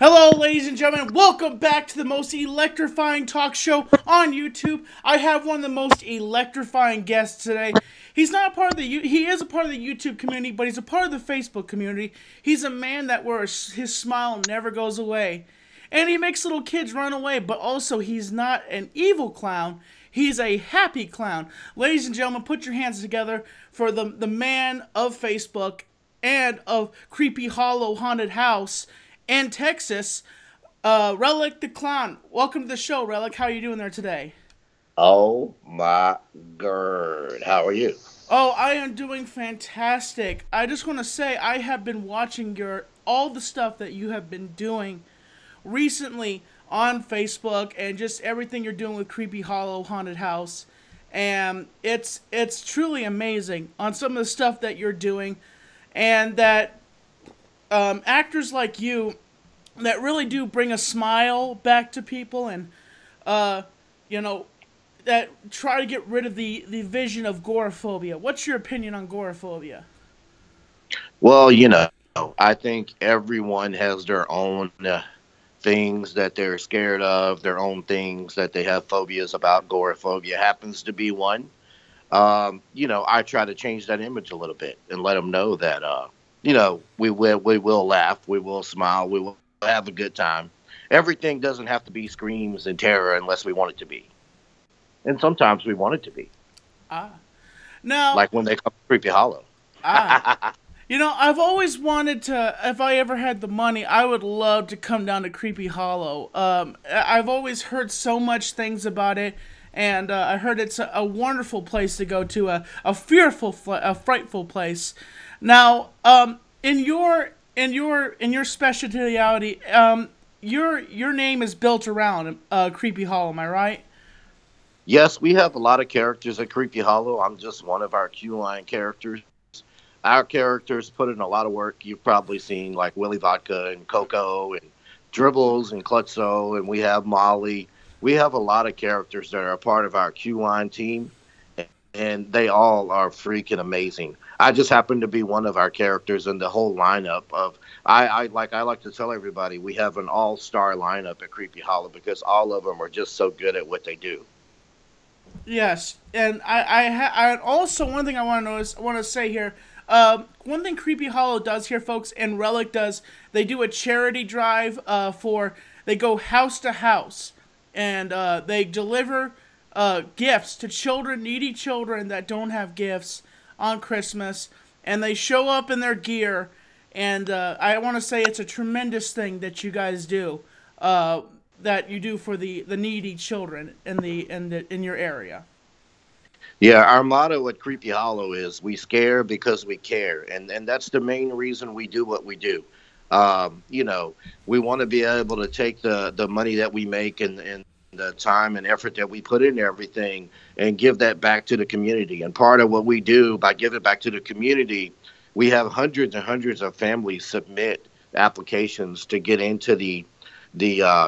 Hello, ladies and gentlemen. Welcome back to the most electrifying talk show on YouTube. I have one of the most electrifying guests today. He's not a part of he is a part of the YouTube community, but he's a part of the Facebook community. He's a man that where his smile never goes away. And he makes little kids run away, but also he's not an evil clown. He's a happy clown. Ladies and gentlemen, put your hands together for the man of Facebook and of Creepy Hollow Haunted House in Texas, Rellik the Clown. Welcome to the show, Rellik. How are you doing there today? Oh my god. How are you? Oh, I am doing fantastic. I just want to say I have been watching all the stuff that you have been doing recently on Facebook and just everything you're doing with Creepy Hollow Haunted House. And it's truly amazing on some of the stuff that you're doing, and that actors like you that really do bring a smile back to people, and you know, that try to get rid of the vision of agoraphobia. What's your opinion on agoraphobia? Well, I think everyone has their own things that they're scared of, their own things that they have phobias about. Agoraphobia happens to be one. I try to change that image a little bit and let them know that, we will laugh, we will smile, we will have a good time. Everything doesn't have to be screams and terror unless we want it to be. And sometimes we want it to be. Ah, now, Like when they come to Creepy Hollow. ah, I've always wanted to. If I ever had the money, I would love to come down to Creepy Hollow. I've always heard so much things about it, and I heard it's a wonderful place to go to, a frightful place. Now, in your specialty, your name is built around Creepy Hollow. Am I right? Yes, we have a lot of characters at Creepy Hollow. I'm just one of our queue line characters. Our characters put in a lot of work. You've probably seen like Willy Vodka and Coco and Dribbles and Klutzo, and we have Molly. We have a lot of characters that are a part of our queue line team, and they all are freaking amazing. I just happen to be one of our characters in the whole lineup of. I like to tell everybody we have an all-star lineup at Creepy Hollow because all of them are just so good at what they do. Yes, and I also, one thing I want to say here. One thing Creepy Hollow does here, folks, and Rellik does, they do a charity drive. They go house to house, and they deliver gifts to needy children that don't have gifts on Christmas, and they show up in their gear. And I want to say it's a tremendous thing that you guys do. That you do for the needy children in your area. Yeah, our motto at Creepy Hollow is we scare because we care. And that's the main reason we do what we do. We want to be able to take the money that we make and the time and effort that we put into everything and give that back to the community. And part of what we do by giving back to the community, we have hundreds and hundreds of families submit applications to get into the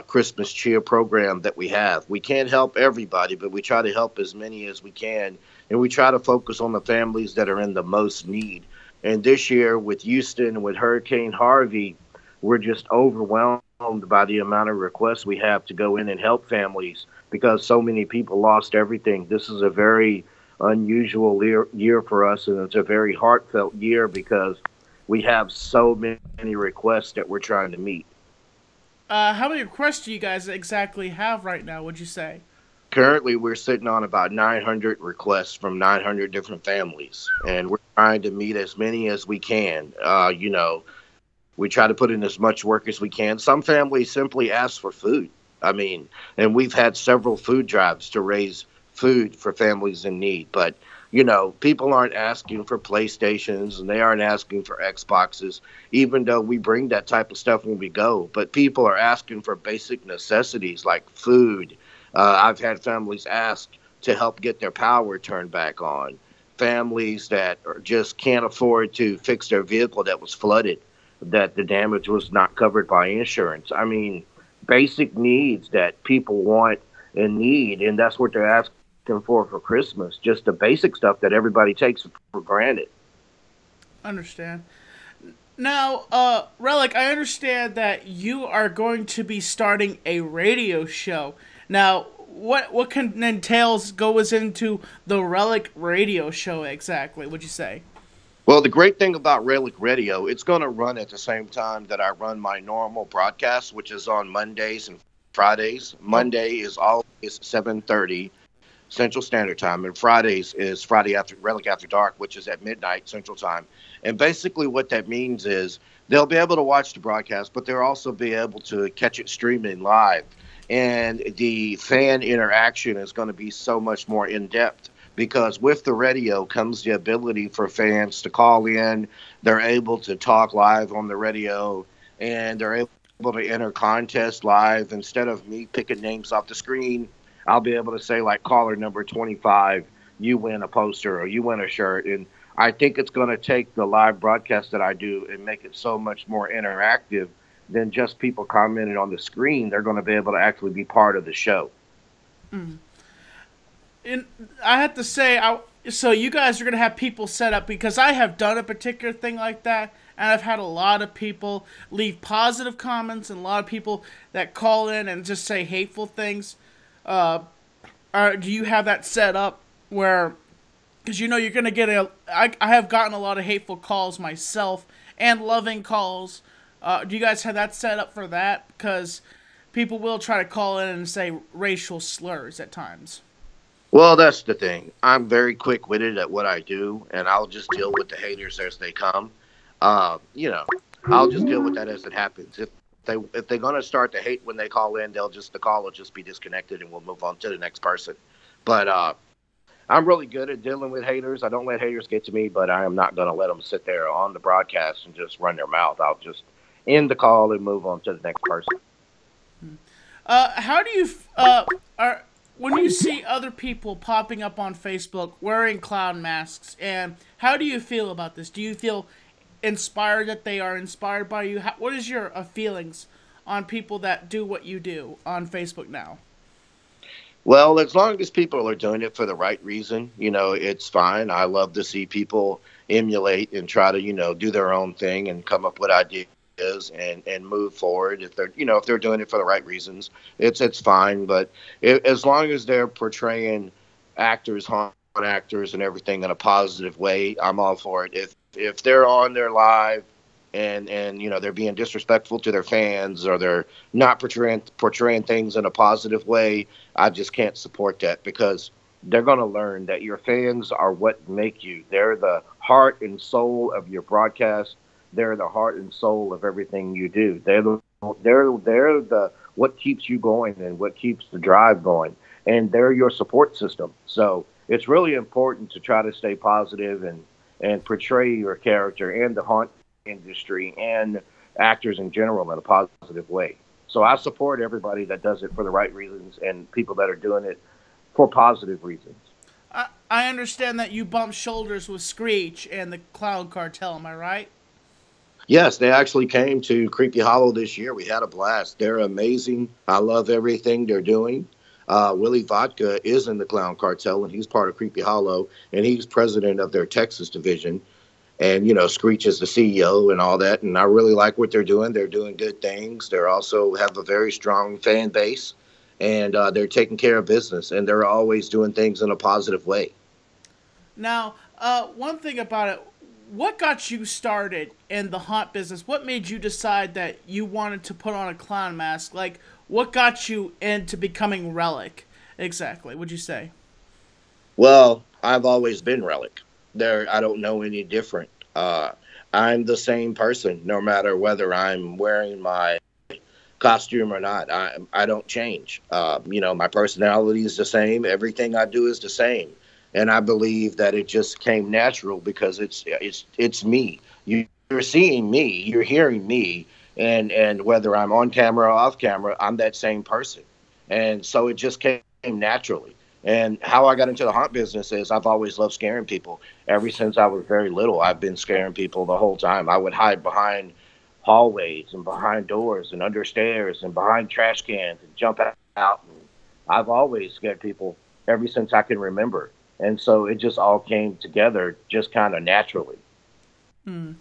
Christmas cheer program that we have. We can't help everybody, but we try to help as many as we can, and we try to focus on the families that are in the most need. And this year with Houston, with Hurricane Harvey, we're just overwhelmed by the amount of requests we have to go in and help families because so many people lost everything. This is a very unusual year for us, and it's a very heartfelt year because we have so many requests that we're trying to meet. How many requests do you guys exactly have right now, would you say? Currently, we're sitting on about 900 requests from 900 different families, and we're trying to meet as many as we can. We try to put in as much work as we can. Some families simply ask for food. I mean, and we've had several food drives to raise food for families in need. But, people aren't asking for PlayStations and they aren't asking for Xboxes, even though we bring that type of stuff when we go. But people are asking for basic necessities like food. I've had families ask to help get their power turned back on. Families that just can't afford to fix their vehicle that was flooded, that the damage was not covered by insurance. I mean, basic needs that people want and need, and that's what they're asking for Christmas. Just the basic stuff that everybody takes for granted. Understand. Now, Relic, I understand that you are going to be starting a radio show. Now, what can entails goes into the Relic radio show exactly? Would you say? Well, the great thing about Relic Radio, it's going to run at the same time that I run my normal broadcast, which is on Mondays and Fridays. Oh, Monday is always 7:30 Central Standard Time, and Fridays is Friday after Relic After Dark, which is at midnight Central Time. And basically, what that means is they'll be able to watch the broadcast, but they'll also be able to catch it streaming live. And the fan interaction is going to be so much more in depth because with the radio comes the ability for fans to call in. They're able to talk live on the radio, and they're able to enter contests live instead of me picking names off the screen. I'll be able to say, like, caller number 25, you win a poster or you win a shirt. And I think it's going to take the live broadcast that I do and make it so much more interactive than just people commenting on the screen. They're going to be able to actually be part of the show. and I have to say, so you guys are gonna have people set up because I have done a particular thing like that, and I've had a lot of people leave positive comments and a lot of people that call in and just say hateful things. Uh, do you have that set up where, because you know you're gonna get I have gotten a lot of hateful calls myself and loving calls. Do you guys have that set up for that? Because people will try to call in and say racial slurs at times. Well, that's the thing. I'm very quick witted at what I do, and I'll just deal with the haters as they come. You know, I'll just deal with that as it happens. If they're gonna start to hate when they call in, the call will just be disconnected, and we'll move on to the next person. But I'm really good at dealing with haters. I don't let haters get to me, but I am not gonna let them sit there on the broadcast and just run their mouth. I'll just end the call and move on to the next person. How do you are when you see other people popping up on Facebook wearing clown masks, and how do you feel about this? Do you feel inspired that they are inspired by you? What is your feelings on people that do what you do on Facebook now? Well, as long as people are doing it for the right reason, it's fine. I love to see people emulate and try to, do their own thing and come up with ideas and move forward. If they're doing it for the right reasons, it's fine. But as long as they're portraying actors, haunt actors, and everything in a positive way, I'm all for it. If they're on their live and they're being disrespectful to their fans or they're not portraying things in a positive way, I just can't support that because they're going to learn that your fans are what make you. They're the heart and soul of your broadcast. They're the heart and soul of everything you do. They're the what keeps you going and what keeps the drive going, and they're your support system. So it's really important to try to stay positive and portray your character and the haunt industry and actors in general in a positive way. So I support everybody that does it for the right reasons and people that are doing it for positive reasons. I understand that you bumped shoulders with Screech and the Clown Cartel. Am I right? Yes, they actually came to Creepy Hollow this year. We had a blast. They're amazing. I love everything they're doing. Willie Vodka is in the Clown Cartel, and he's part of Creepy Hollow, and he's president of their Texas division. And, Screech is the CEO and all that. And I really like what they're doing. They're doing good things. They also have a very strong fan base, and they're taking care of business, and they're always doing things in a positive way. Now, one thing about it, what got you started in the haunt business? What made you decide that you wanted to put on a clown mask? Like, what got you into becoming Relic? Exactly, would you say? Well, I've always been Relic. I don't know any different. I'm the same person, no matter whether I'm wearing my costume or not. I don't change. My personality is the same. Everything I do is the same, and I believe that it just came natural because it's me. You're seeing me, you're hearing me, and whether I'm on camera or off camera, I'm that same person, and so it just came naturally. And how I got into the haunt business is I've always loved scaring people. Ever since I was very little, I've been scaring people the whole time. I would hide behind hallways and behind doors and under stairs and behind trash cans and jump out. And I've always scared people ever since I can remember. And so it just all came together just kind of naturally. Hmm.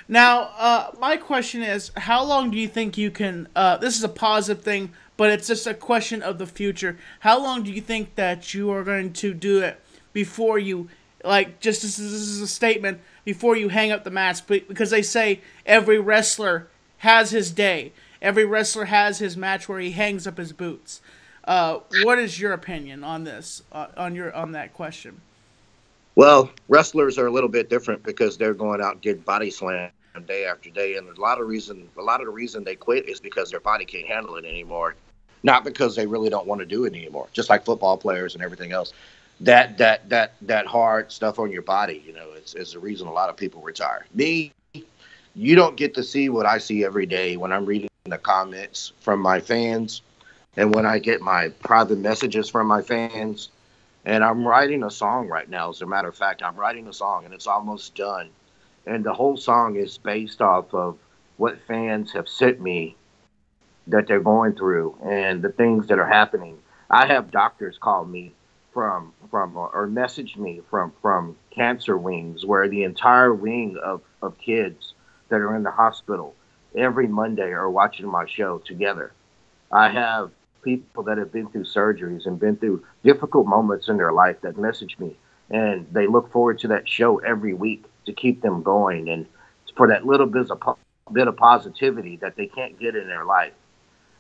Now, my question is, how long do you think you can? This is a positive thing, but it's just a question of the future. How long do you think that you are going to do it before you, like, just this is a statement before you hang up the mask? Because they say every wrestler has his day. Every wrestler has his match where he hangs up his boots. What is your opinion on this? On that question? Well, wrestlers are a little bit different because they're going out and get body slammed day after day, and a lot of the reason they quit is because their body can't handle it anymore, not because they really don't want to do it anymore. Just like football players and everything else, that hard stuff on your body, it's the reason a lot of people retire. Me, you don't get to see what I see every day when I'm reading the comments from my fans and when I get my private messages from my fans. And I'm writing a song right now. As a matter of fact, I'm writing a song and it's almost done. And the whole song is based off of what fans have sent me that they're going through and the things that are happening. I have doctors call me from or message me from cancer wings, where the entire wing of kids that are in the hospital every Monday are watching my show together. I have people that have been through surgeries and been through difficult moments in their life that message me, and they look forward to that show every week to keep them going and for that little bit of positivity that they can't get in their life.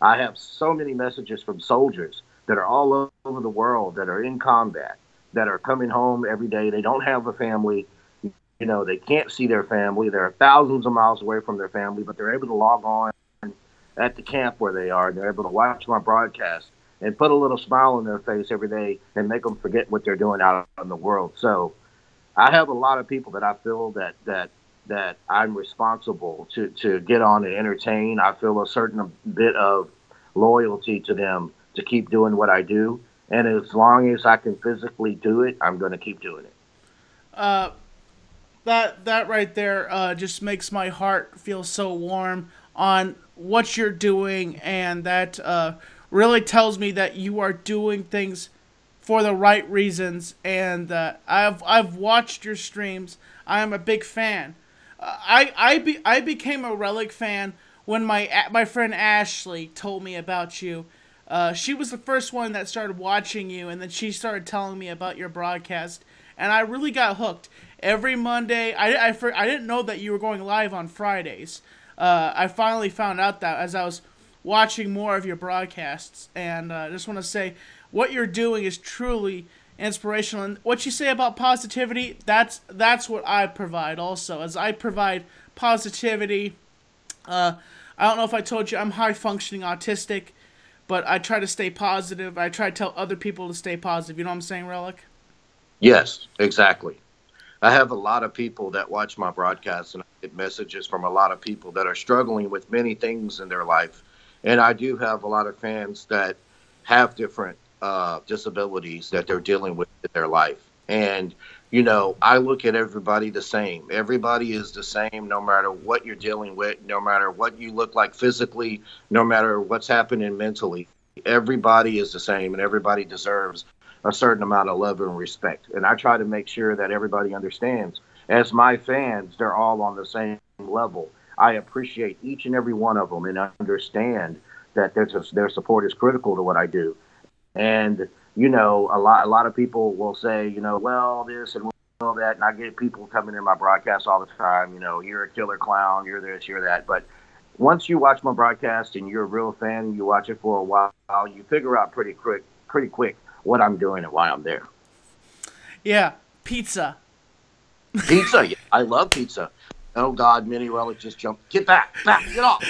I have so many messages from soldiers that are all over the world that are in combat, that are coming home every day. They don't have a family. They can't see their family. They're thousands of miles away from their family, but they're able to log on at the camp where they are, and they're able to watch my broadcast and put a little smile on their face every day and make them forget what they're doing out in the world. So I have a lot of people that I feel that I'm responsible to get on and entertain. I feel a certain bit of loyalty to them to keep doing what I do. And as long as I can physically do it, I'm going to keep doing it. Uh, that right there just makes my heart feel so warm on what you're doing, and that really tells me that you are doing things for the right reasons. And I've watched your streams. I am a big fan. I became a Rellik fan when my friend Ashley told me about you. She was the first one that started watching you, and then she started telling me about your broadcast, and I really got hooked. Every Monday, I didn't know that you were going live on Fridays. I finally found out that as I was watching more of your broadcasts, and I just want to say what you're doing is truly inspirational. And what you say about positivity, that's what I provide also, as I provide positivity. I don't know if I told you I'm high functioning autistic, but I try to stay positive. I try to tell other people to stay positive. You know what I'm saying, Rellik? Yes, exactly. I have a lot of people that watch my broadcasts, and I get messages from a lot of people that are struggling with many things in their life. And I do have a lot of fans that have different disabilities that they're dealing with in their life. And, I look at everybody the same. Everybody is the same no matter what you're dealing with, no matter what you look like physically, no matter what's happening mentally. Everybody is the same, and everybody deserves a certain amount of love and respect. And I try to make sure that everybody understands. As my fans, they're all on the same level. I appreciate each and every one of them and understand that their support is critical to what I do. And a lot of people will say, well, this and well that, and I get people coming in my broadcast all the time. You're a killer clown, you're this, you're that. But once you watch my broadcast and you're a real fan, you watch it for a while, you figure out pretty quick what I'm doing and why I'm there. Yeah, pizza. Pizza, yeah, I love pizza. Oh God, Mini Relic just jumped. Get back, get off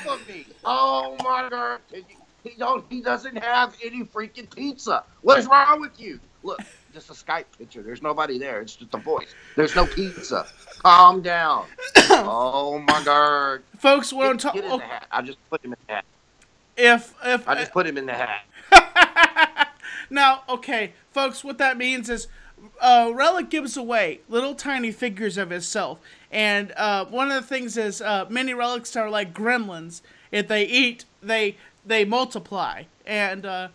of me. Oh my God, he doesn't have any freaking pizza. What is wrong with you? Look, just a Skype picture. There's nobody there. It's just a voice. There's no pizza. Calm down. Oh my God, folks, what I'm talking. Get in the hat. I just put him in the hat. If I just put him in the hat. Now, okay, folks, what that means is Rellik gives away little tiny figures of himself. And one of the things is mini relics are like gremlins. If they eat, they multiply. And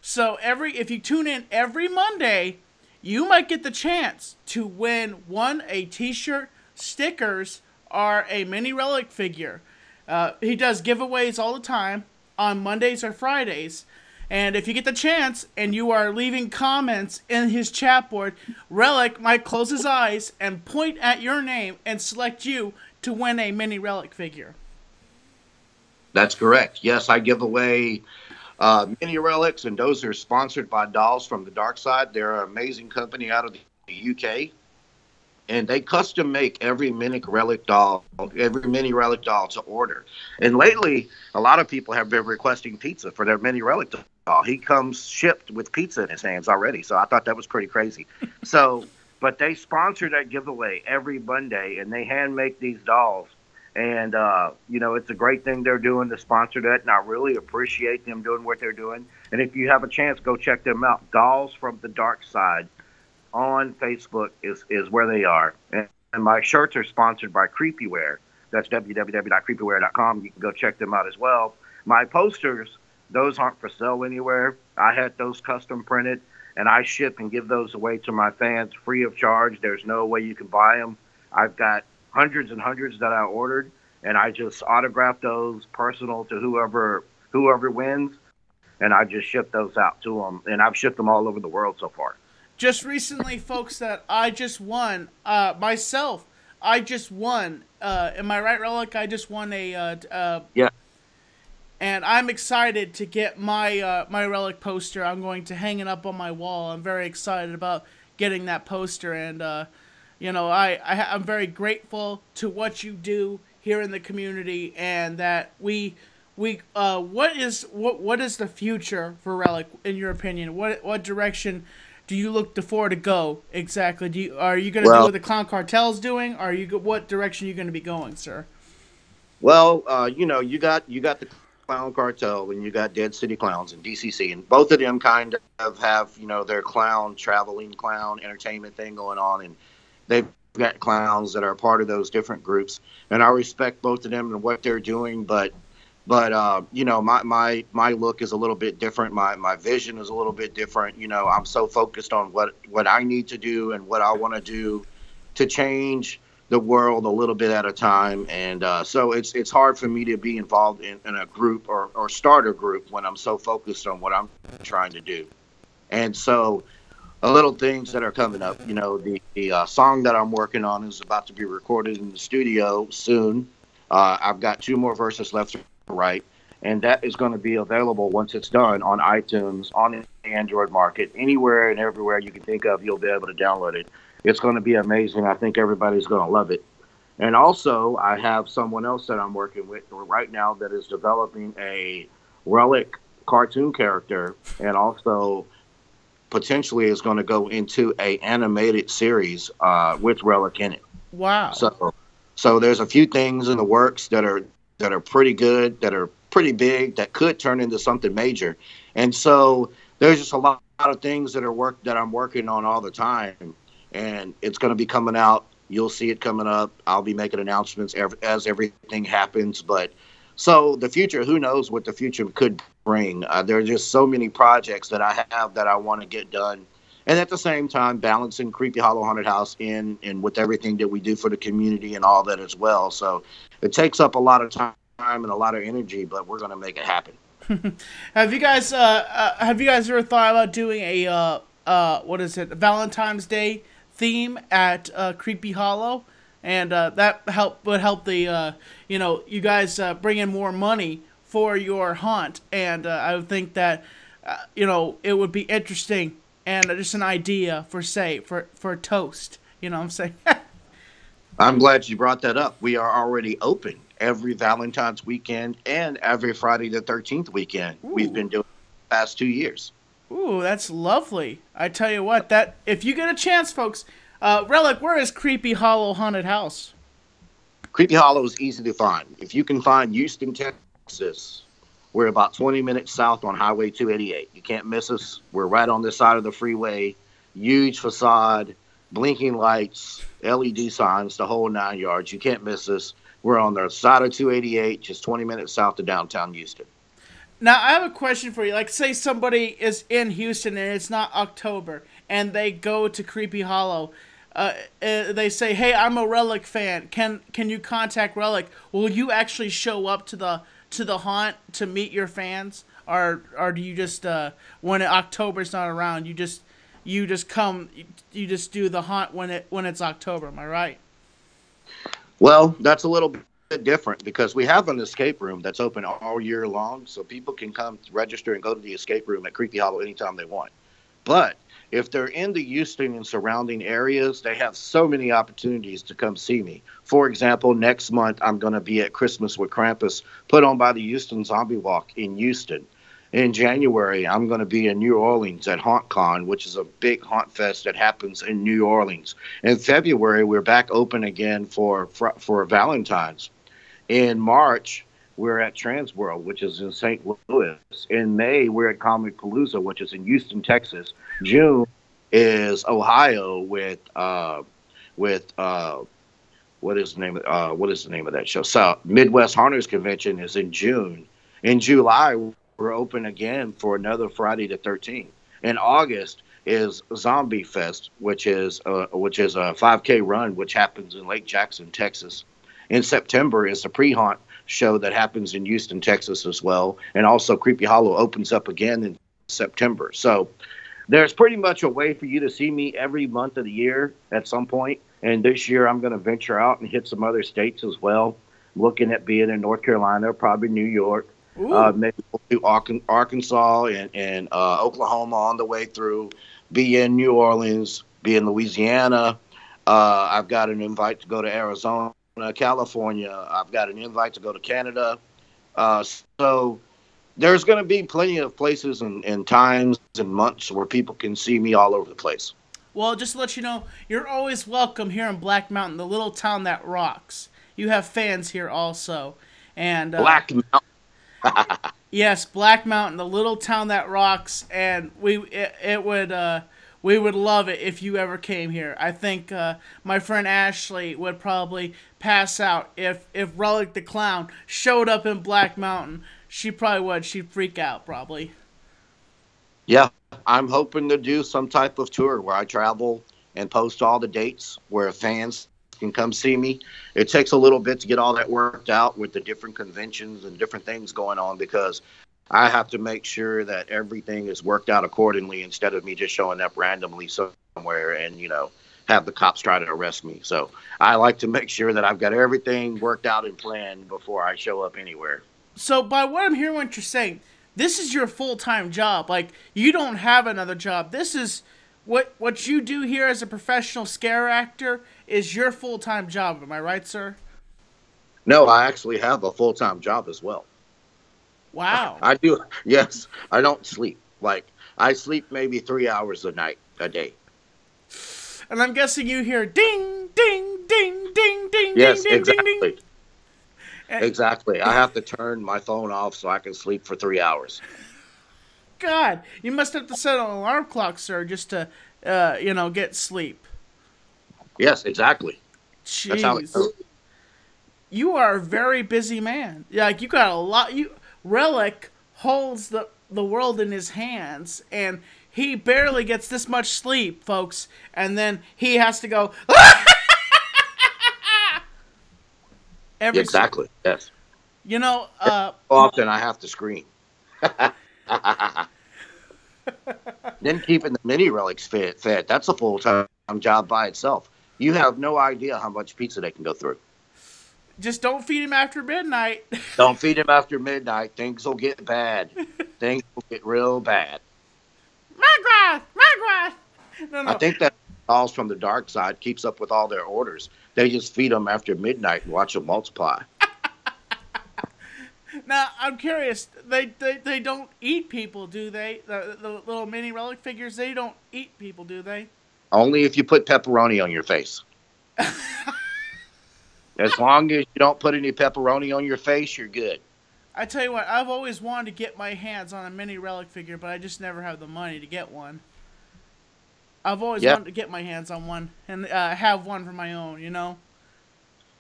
so if you tune in every Monday, you might get the chance to win a t-shirt, stickers are a mini Relic figure. He does giveaways all the time on Mondays or Fridays. And if you get the chance and you are leaving comments in his chat board, Rellik might close his eyes and point at your name and select you to win a mini Rellik figure. That's correct. Yes, I give away mini Relics, and those are sponsored by Dolls from the Dark Side. They're an amazing company out of the UK. And they custom make every mini Relic doll to order. And lately, a lot of people have been requesting pizza for their mini Relic doll. He comes shipped with pizza in his hands already. So I thought that was pretty crazy. But they sponsor that giveaway every Monday, and they hand make these dolls. And, it's a great thing they're doing to sponsor that. And I really appreciate them doing what they're doing. And if you have a chance, go check them out. Dolls from the Dark Side on Facebook is where they are. And my shirts are sponsored by Creepyware. That's www.creepyware.com. You can go check them out as well. My posters, those aren't for sale anywhere. I had those custom printed, and I ship and give those away to my fans free of charge. There's no way you can buy them. I've got hundreds and hundreds that I ordered, and I just autograph those personal to whoever wins, and I just ship those out to them. And I've shipped them all over the world so far. Just recently, folks, that I just won, myself, I just won, am I right, Rellik? I just won yeah. And I'm excited to get my my Rellik poster. I'm going to hang it up on my wall. I'm very excited about getting that poster, and, I'm very grateful to what you do here in the community, and that what is the future for Rellik, in your opinion? What direction do you look forward to go exactly? Are you going to do what the Clown Cartel's doing? What direction are you going to be going, sir? Well, you got the Clown Cartel, and you got Dead City Clowns and DCC, and both of them kind of have their traveling clown entertainment thing going on, and they've got clowns that are part of those different groups, and I respect both of them and what they're doing, but my look is a little bit different. My vision is a little bit different. I'm so focused on what I need to do and what I want to do to change the world a little bit at a time. And so it's hard for me to be involved in a group or start a group when I'm so focused on what I'm trying to do. And so little things that are coming up, the song that I'm working on is about to be recorded in the studio soon. I've got 2 more verses left to write, and that is going to be available once it's done on iTunes, on the Android market, anywhere and everywhere you can think of. You'll be able to download it. It's going to be amazing. I think everybody's going to love it. And also, I have someone else that I'm working with right now that is developing a Rellik cartoon character, and also potentially is going to go into a animated series with Rellik in it. Wow. So there's a few things in the works that are pretty good, that are pretty big, that could turn into something major. And so there's just a lot of things that I'm working on all the time, and it's going to be coming out. You'll see it coming up. I'll be making announcements as everything happens. But so the future, who knows what the future could bring. There are just so many projects that I have that I want to get done. And at the same time, balancing Creepy Hollow Haunted House in with everything that we do for the community and all that as well. So it takes up a lot of time and a lot of energy, but we're going to make it happen. Have you guys ever thought about doing a Valentine's Day theme at Creepy Hollow? And that would help the you guys bring in more money for your haunt. And I would think that it would be interesting. And just an idea for a toast. You know what I'm saying? I'm glad you brought that up. We are already open every Valentine's weekend and every Friday the 13th weekend. Ooh. We've been doing it the past 2 years. Ooh, that's lovely. I tell you what, that if you get a chance, folks, Rellik, where is Creepy Hollow Haunted House? Creepy Hollow is easy to find. If you can find Houston, Texas, we're about 20 minutes south on Highway 288. You can't miss us. We're right on this side of the freeway. Huge facade, blinking lights, LED signs, the whole 9 yards. You can't miss us. We're on the side of 288, just 20 minutes south of downtown Houston. Now, I have a question for you. Like, say somebody is in Houston and it's not October, and they go to Creepy Hollow. they say, "Hey, I'm a Rellik fan. Can you contact Rellik? Will you actually show up to the haunt to meet your fans, or do you just when October's not around, you just come, you just do the haunt when it's October? Am I right?" Well, that's a little bit different because we have an escape room that's open all year long, so people can come register and go to the escape room at Creepy Hollow anytime they want. But if they're in the Houston and surrounding areas, they have so many opportunities to come see me. For example, next month I'm going to be at Christmas with Krampus, put on by the Houston Zombie Walk in Houston. In January, I'm going to be in New Orleans at HauntCon, which is a big haunt fest that happens in New Orleans. In February, we're back open again for Valentine's. In March, we're at Transworld, which is in St. Louis. In May, we're at Comic Palooza, which is in Houston, Texas. June is Ohio with what is the name of that show? So Midwest Haunters Convention is in June. In July, we're open again for another Friday the 13th. In August is Zombie Fest, which is a 5K run, which happens in Lake Jackson, Texas. In September is the pre-haunt show that happens in Houston, Texas as well. And also Creepy Hollow opens up again in September. So there's pretty much a way for you to see me every month of the year at some point. And this year I'm going to venture out and hit some other states as well. I'm looking at being in North Carolina, probably New York. Maybe we'll do Arkansas and Oklahoma on the way through. Be in New Orleans, be in Louisiana. I've got an invite to go to Arizona, California. I've got an invite to go to Canada. So there's going to be plenty of places and times and months where people can see me all over the place. Well, just to let you know, you're always welcome here in Black Mountain, the little town that rocks. You have fans here also. And Black Mountain. Yes, Black Mountain, the little town that rocks, and we would love it if you ever came here. I think my friend Ashley would probably pass out if Rellik the Clown showed up in Black Mountain. She probably would. She'd freak out probably. Yeah, I'm hoping to do some type of tour where I travel and post all the dates where fans can come see me. It takes a little bit to get all that worked out with the different conventions and different things going on because I have to make sure that everything is worked out accordingly instead of me just showing up randomly somewhere and, have the cops try to arrest me. So I like to make sure that I've got everything worked out and planned before I show up anywhere. So by what I'm hearing what you're saying, this is your full-time job. Like, you don't have another job. This is what you do here as a professional scare actor is your full-time job. Am I right, sir? No, I actually have a full-time job as well. Wow. I do. Yes. I don't sleep. Like, I sleep maybe 3 hours a day. And I'm guessing you hear ding, ding, ding, ding, ding, yes, ding, exactly. ding, ding. Exactly. I have to turn my phone off so I can sleep for 3 hours. God, you must have to set an alarm clock, sir, just to, get sleep. Yes, exactly. Jeez. That's how it goes. You are a very busy man. Like, you got a lot. Rellik holds the world in his hands, and he barely gets this much sleep, folks. And then he has to go. Exactly. Yes. Often I have to scream. Then keeping the mini relics fed, that's a full-time job by itself. You have no idea how much pizza they can go through. Just don't feed him after midnight. Don't feed him after midnight. Things will get bad. Things will get real bad. My No. I think that Dolls from the Dark Side keeps up with all their orders. They just feed them after midnight and watch them multiply. Now, I'm curious. They don't eat people, do they? The little mini Rellik figures, they don't eat people, do they? Only if you put pepperoni on your face. As long as you don't put any pepperoni on your face, you're good. I tell you what, I've always wanted to get my hands on a mini Rellik figure, but I just never have the money to get one. I've always wanted to get my hands on one and have one for my own,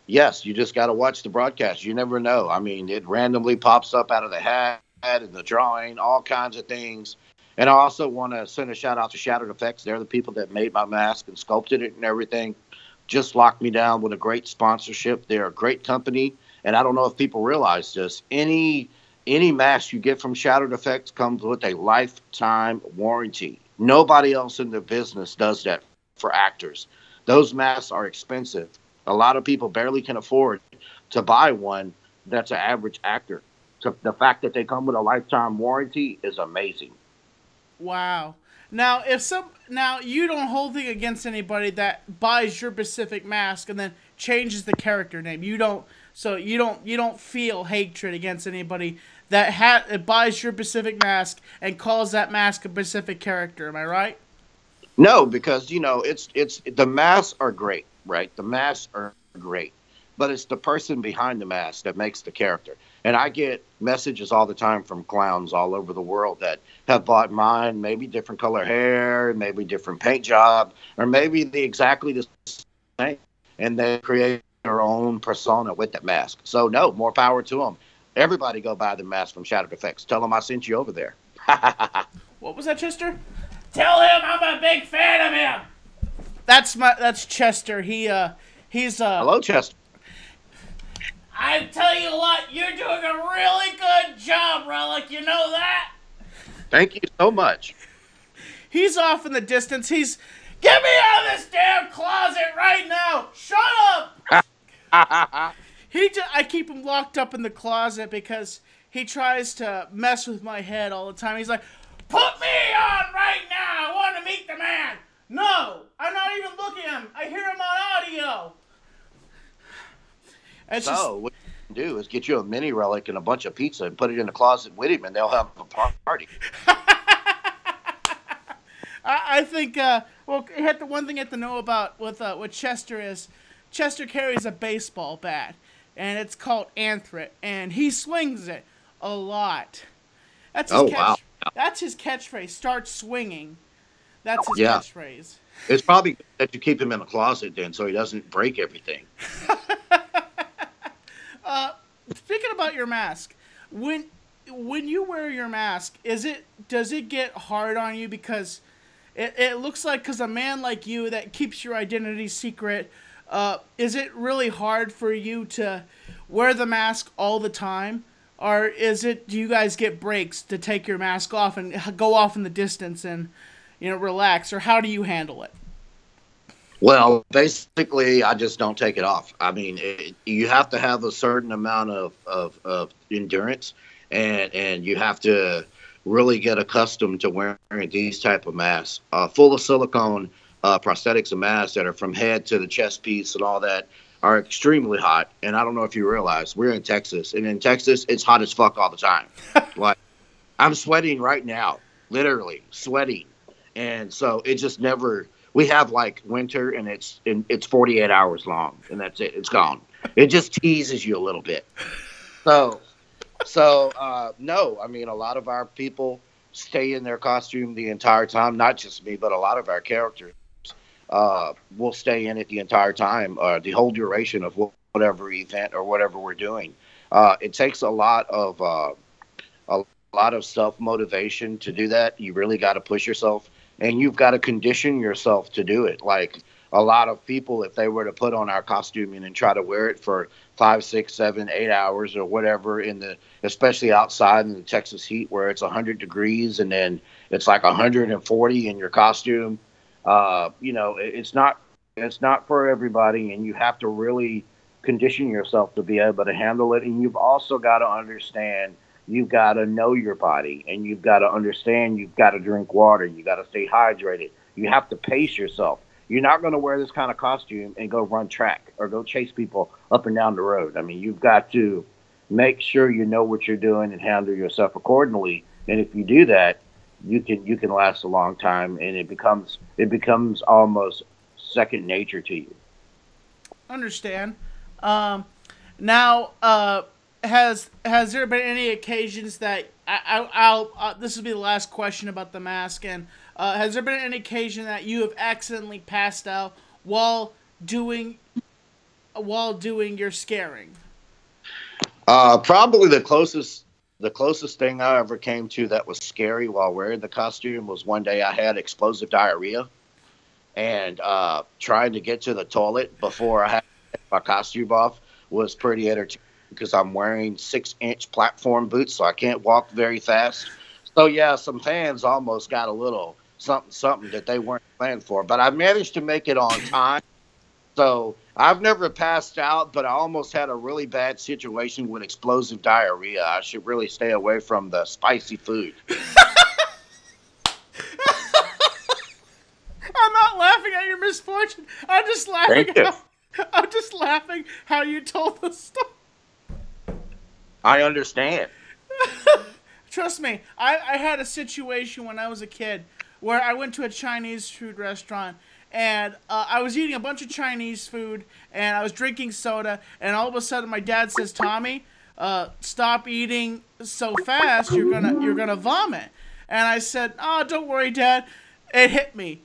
Yes, you just got to watch the broadcast. You never know. I mean, it randomly pops up out of the hat and the drawing, all kinds of things. And I also want to send a shout out to Shattered Effects. They're the people that made my mask and sculpted it and everything. Just locked me down with a great sponsorship. They're a great company, and I don't know if people realize this. Any mask you get from Shattered Effects comes with a lifetime warranty. Nobody else in the business does that for actors. Those masks are expensive. A lot of people barely can afford to buy one that's an average actor. So the fact that they come with a lifetime warranty is amazing. Wow. Now you don't hold it against anybody that buys your specific mask and then changes the character name. You don't feel hatred against anybody that buys your specific mask and calls that mask a specific character. Am I right? No, because it's the masks are great, right? The masks are great, but it's the person behind the mask that makes the character. And I get messages all the time from clowns all over the world that have bought mine, maybe different color hair, maybe different paint job, or maybe the exactly the same, and they create their own persona with that mask. So no, more power to them. Everybody go buy the mask from Shattered Effects. Tell them I sent you over there. What was that, Chester? Tell him I'm a big fan of him. That's Chester. He's Hello, Chester. I tell you what, you're doing a really good job, Rellik. You know that? Thank you so much. He's off in the distance. Get me out of this damn closet right now. Shut up. I keep him locked up in the closet because he tries to mess with my head all the time. He's like, put me on right now. I want to meet the man. No, I'm not even looking at him. I hear him on audio. What you can do is get you a mini Rellik and a bunch of pizza and put it in the closet with him, and they'll have a party. I think, one thing you have to know about with Chester is Chester carries a baseball bat, and it's called Anthrit, and he swings it a lot. That's his wow. That's his catchphrase. Start swinging. That's his catchphrase. It's probably good that you keep him in a closet then, so he doesn't break everything. Speaking about your mask, when you wear your mask, does it get hard on you because it looks like because a man like you that keeps your identity secret, is it really hard for you to wear the mask all the time, or do you guys get breaks to take your mask off and go off in the distance and relax, or how do you handle it? Well, basically, I just don't take it off. I mean, you have to have a certain amount of endurance, and you have to really get accustomed to wearing these type of masks. Full of silicone prosthetics and masks that are from head to the chest piece and all that are extremely hot. And I don't know if you realize, we're in Texas, and in Texas, it's hot as fuck all the time. Like, I'm sweating right now, literally sweating. And so it just never... We have like winter, and it's 48 hours long, and that's it. It's gone. It just teases you a little bit. So no. I mean, a lot of our people stay in their costume the entire time. Not just me, but a lot of our characters will stay in it the entire time, the whole duration of whatever event or whatever we're doing. It takes a lot of self motivation to do that. You really got to push yourself. And you've got to condition yourself to do it. Like a lot of people, if they were to put on our costume and try to wear it for 5, 6, 7, 8 hours or whatever, especially outside in the Texas heat where it's 100 degrees and then it's like 140 in your costume, it's not for everybody, and you have to really condition yourself to be able to handle it. And you've also got to understand. You've got to know your body, and you've got to understand you've got to drink water. You got to stay hydrated. You have to pace yourself. You're not going to wear this kind of costume and go run track or go chase people up and down the road. I mean, you've got to make sure you know what you're doing and handle yourself accordingly. And if you do that, you can last a long time, and it becomes almost second nature to you. Understand. Now, has there been any occasions that I'll this will be the last question about the mask, and has there been any occasion that you have accidentally passed out while doing your scaring? Probably the The closest thing I ever came to that was scary while wearing the costume was one day I had explosive diarrhea, and trying to get to the toilet before I had to take my costume off was pretty entertaining because I'm wearing 6-inch platform boots, so I can't walk very fast. So yeah, some fans almost got a little something that they weren't planned for, but I managed to make it on time. So I've never passed out, but I almost had a really bad situation with explosive diarrhea. I should really stay away from the spicy food. I'm not laughing at your misfortune. I'm just laughing. I'm just laughing how you told the story. I understand. Trust me, I had a situation when I was a kid where I went to a Chinese food restaurant, and I was eating a bunch of Chinese food, and I was drinking soda, and all of a sudden my dad says, "Tommy, stop eating so fast. You're gonna vomit." And I said, "Oh, don't worry, Dad." It hit me.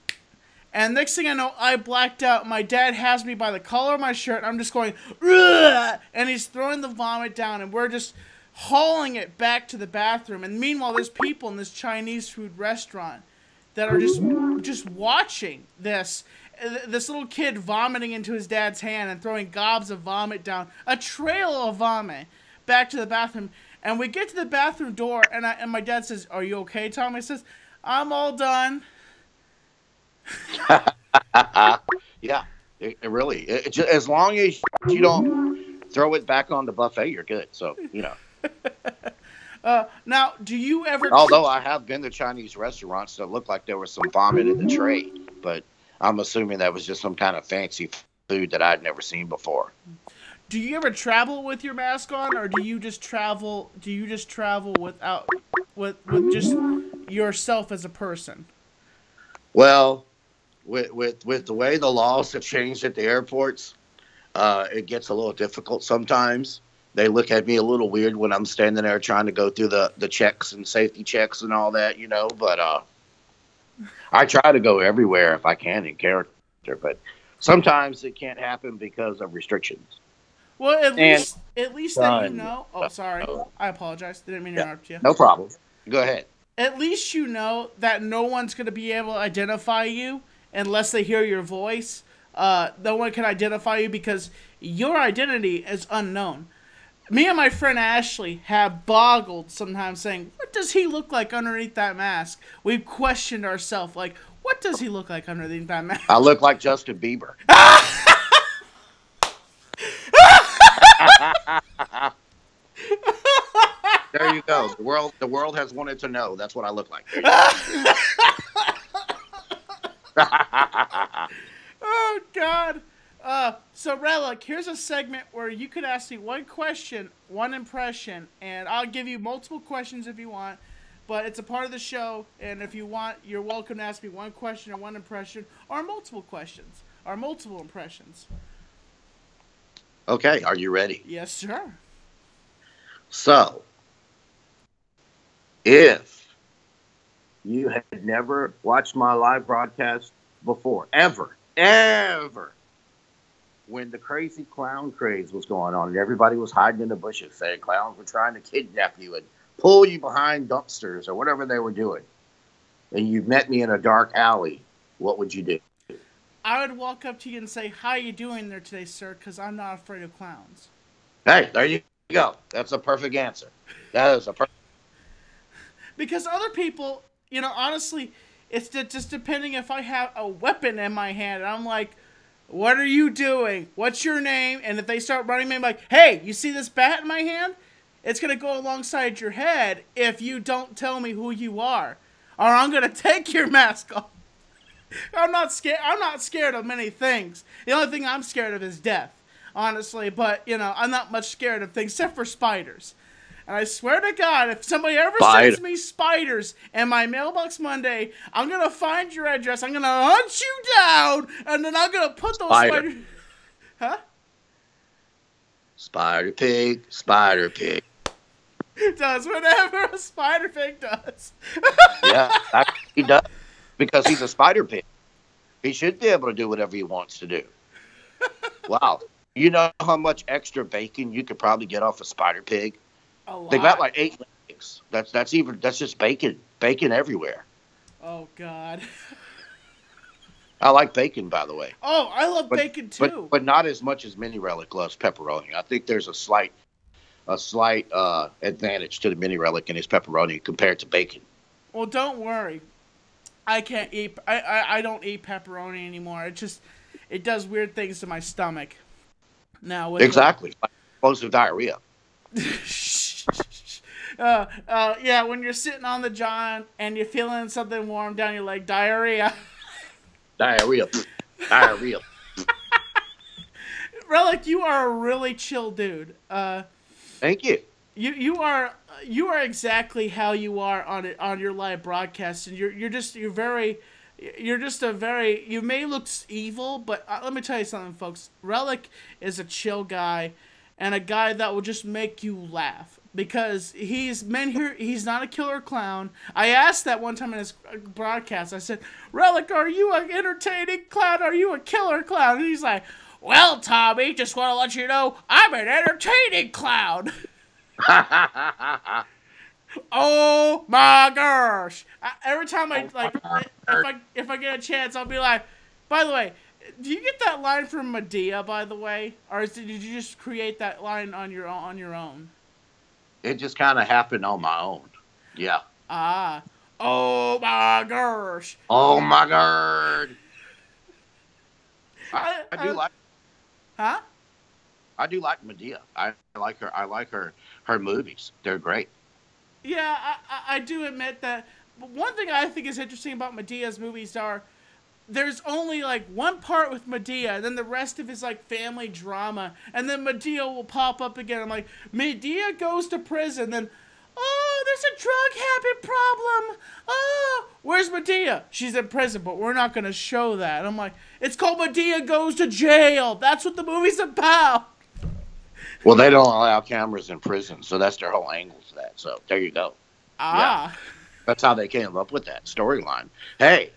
And next thing I know, I blacked out. My dad has me by the collar of my shirt. I'm just going, "Ugh!" And he's throwing the vomit down, and we're just hauling it back to the bathroom. And meanwhile, there's people in this Chinese food restaurant that are just watching this little kid vomiting into his dad's hand and throwing gobs of vomit down, a trail of vomit, back to the bathroom. And we get to the bathroom door, and my dad says, "Are you okay, Tom?" I says, "I'm all done." Yeah, it really. As long as you don't throw it back on the buffet, you're good. So, you know. Now, do you ever... Although I have been to Chinese restaurants that looked like there was some vomit in the tray, but I'm assuming that was just some kind of fancy food that I'd never seen before. Do you ever travel with your mask on, or do you just travel? Do you just travel without, with just yourself as a person? Well, with the way the laws have changed at the airports, it gets a little difficult sometimes. They look at me a little weird when I'm standing there trying to go through the checks and safety checks and all that, you know. But I try to go everywhere if I can in character. But sometimes it can't happen because of restrictions. Well, at least that you know. Oh, sorry. I apologize. Didn't mean to interrupt you. No problem. Go ahead. At least you know that no one's going to be able to identify you unless they hear your voice. No one can identify you because your identity is unknown. Me and my friend Ashley have boggled sometimes saying, "What does he look like underneath that mask?" We've questioned ourselves, like, what does he look like underneath that mask? I look like Justin Bieber. There you go. The world has wanted to know. That's what I look like. Oh, God. So, Rellik, here's a segment where you could ask me one question, one impression, and I'll give you multiple questions if you want, but it's a part of the show, and if you want, you're welcome to ask me one question or one impression, or multiple questions, or multiple impressions. Okay, are you ready? Yes, sir. So, if you had never watched my live broadcast before, ever, when the crazy clown craze was going on and everybody was hiding in the bushes saying clowns were trying to kidnap you and pull you behind dumpsters or whatever they were doing, and you met me in a dark alley, what would you do? I would walk up to you and say, "How you doing there today, sir? Because I'm not afraid of clowns." Hey, there you go. That's a perfect answer. That is a perfect... Because other people, you know, honestly, it's just depending if I have a weapon in my hand. And I'm like, "What are you doing? What's your name?" And if they start running me, I'm like, "Hey, you see this bat in my hand? It's going to go alongside your head if you don't tell me who you are. Or I'm going to take your mask off." I'm not scared of many things. The only thing I'm scared of is death, honestly. But, you know, I'm not much scared of things except for spiders. And I swear to God, if somebody ever sends me spiders in my mailbox Monday, I'm going to find your address, I'm going to hunt you down, and then I'm going to put those spiders... Huh? Spider pig, spider pig. Does whatever a spider pig does. Yeah, he does. Because he's a spider pig. He should be able to do whatever he wants to do. Wow. You know how much extra bacon you could probably get off a spider pig? A lot. They got like 8 legs. eggs. That's just bacon everywhere. Oh God. I like bacon, by the way, Oh, I love but bacon too. but not as much as Mini Relic loves pepperoni. I think there's a slight advantage to the Mini Relic and his pepperoni compared to bacon. Well, don't worry. I can't eat. I don't eat pepperoni anymore. It does weird things to my stomach. Now with Exactly, like explosive diarrhea. yeah, when you're sitting on the john and you're feeling something warm down your leg, diarrhea. Diarrhea, diarrhea. Relic, you are a really chill dude. Thank you. You are exactly how you are on your live broadcast, and you're just a very you may look evil, but let me tell you something, folks. Relic is a chill guy, and a guy that will just make you laugh because he's not a killer clown. I asked that one time in his broadcast. I said, Relic, are you an entertaining clown? Are you a killer clown? And he's like, well, Tommy, just want to let you know I'm an entertaining clown. Oh my gosh! Every time if I get a chance, I'll be like, by the way, do you get that line from Madea? By the way, or did you just create that line on your own? It just kind of happened on my own. Yeah. Ah. Oh my gosh. Oh my god. I do like. Huh? I do like Madea. I like her. I like her movies. They're great. Yeah, I do admit that. But one thing I think is interesting about Medea's movies are there's only like one part with Madea, and then the rest of his like family drama, and then Madea will pop up again. I'm like, Madea goes to prison, then oh, there's a drug habit problem. Oh, where's Madea? She's in prison, but we're not gonna show that. I'm like, it's called Madea Goes to Jail. That's what the movie's about. Well, they don't allow cameras in prison, so that's their whole angle to that. So there you go. Ah. Yeah. That's how they came up with that storyline. Hey,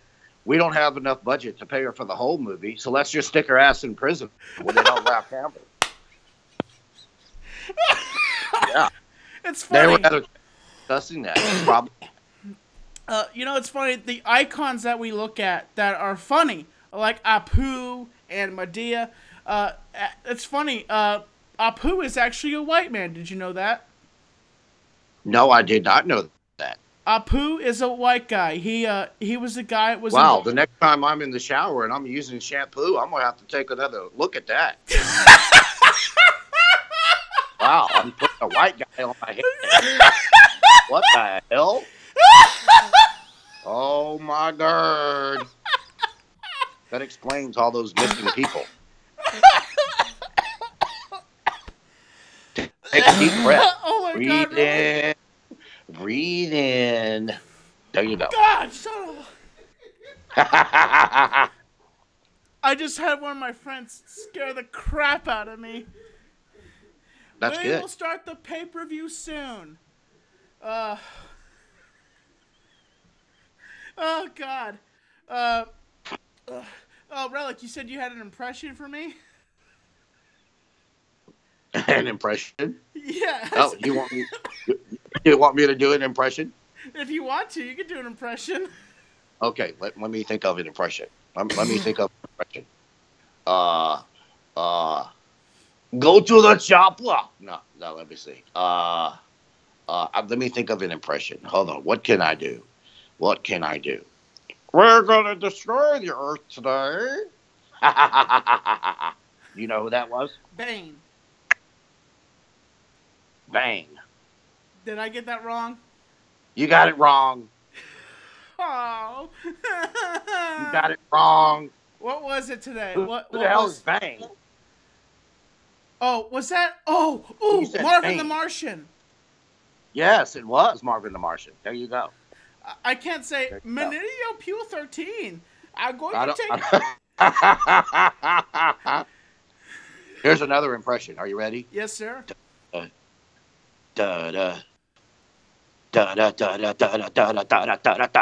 we don't have enough budget to pay her for the whole movie, so let's just stick her ass in prison when they don't allow cameras. Yeah. It's funny. They were discussing that. Probably. It's funny. The icons that we look at that are funny, like Apu and Madea. It's funny. Apu is actually a white man. Did you know that? No, I did not know that. Apu is a white guy. He was a guy. Wow. The next time I'm in the shower and I'm using shampoo, I'm gonna have to take another look at that. Wow, I'm putting a white guy on my head. What the hell? Oh my god. That explains all those missing people. Take a deep breath. Oh my Breathe god. in. Breathe in. There you go. God, shut up. I just had one of my friends scare the crap out of me. That's We good. will start the pay-per-view soon. Oh God. Oh, Relic, you said you had an impression for me? An impression? Yeah. Oh, you want me to do an impression? If you want to, you can do an impression. Okay, let me think of an impression. Let me think of an impression. Go to the chopper. No, let me see. Let me think of an impression. Hold on. What can I do? We're gonna destroy the Earth today. You know who that was? Bane. Bang. Did I get that wrong? You got it wrong. Oh. You got it wrong. What was it today? Who What the hell was is Bang? Oh, was that? Oh, ooh, said Marvin Bane. the Martian. Yes, it was Marvin the Martian. There you go. I can't say There you go. Menino Pew 13. I'm going I to don't- take. Here's another impression. Are you ready? Yes, sir. Da da da da da da da da da da da da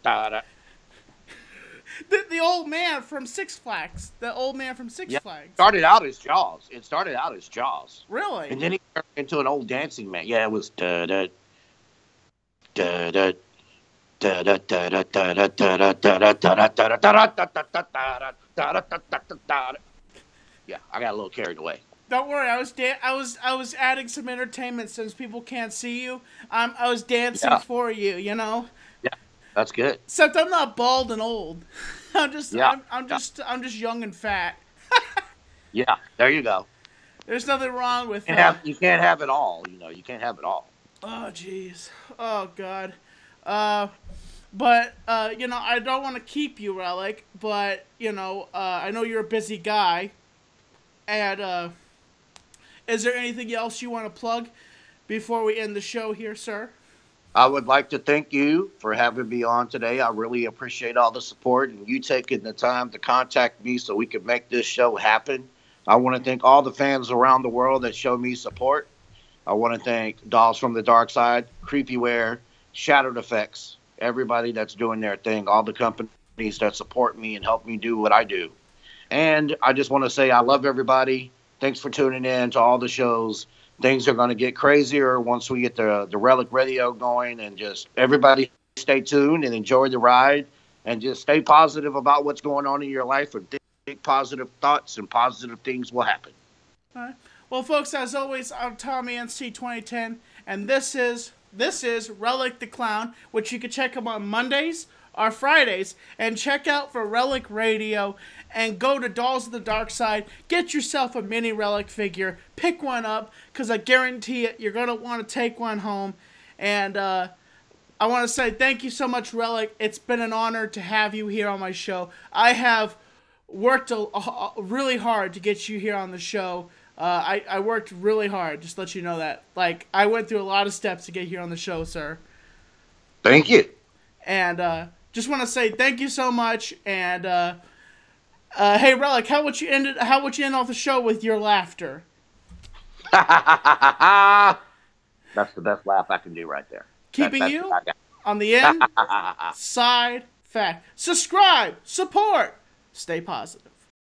da da. The old man from Six Flags. The old man from Six Yeah. Flags. Started out as Jaws. It started out as Jaws. Really? And then he turned into an old dancing man. Yeah, it was da da da da da da da da da da da da da da da. Yeah, I got a little carried away. Don't worry, I was adding some entertainment since people can't see you. I was dancing for you, you know. Yeah, that's good. Except I'm not bald and old. I'm just I'm just young and fat. Yeah, there you go. There's nothing wrong with that. You can't have it all, you know. You can't have it all. Oh jeez. Oh god. But you know, I don't want to keep you, Rellik, but you know, I know you're a busy guy. And is there anything else you want to plug before we end the show here, sir? I would like to thank you for having me on today. I really appreciate all the support and you taking the time to contact me so we could make this show happen. I want to thank all the fans around the world that show me support. I want to thank Dolls from the Dark Side, Creepyware, Shattered Effects, everybody that's doing their thing, all the companies that support me and help me do what I do. And I just want to say I love everybody. Thanks for tuning in to all the shows. Things are going to get crazier once we get the Rellik Radio going. And just everybody stay tuned and enjoy the ride. And just stay positive about what's going on in your life. And think positive thoughts and positive things will happen. All right. Well, folks, as always, I'm Tommy NC 2010. And this is Rellik the Clown, which you can check him on Mondays or Fridays, and check out for Rellik Radio, and go to Dolls of the Dark Side, get yourself a mini Rellik figure, pick one up, because I guarantee it, you're going to want to take one home. And I want to say thank you so much, Rellik. It's been an honor to have you here on my show. I have worked really hard to get you here on the show. I worked really hard, just to let you know that. Like, I went through a lot of steps to get here on the show, sir. Thank you. And just want to say thank you so much. And hey, Rellik, how would you end off the show with your laughter? That's the best laugh I can do right there. Keeping you on the end side fact. Subscribe, support, stay positive.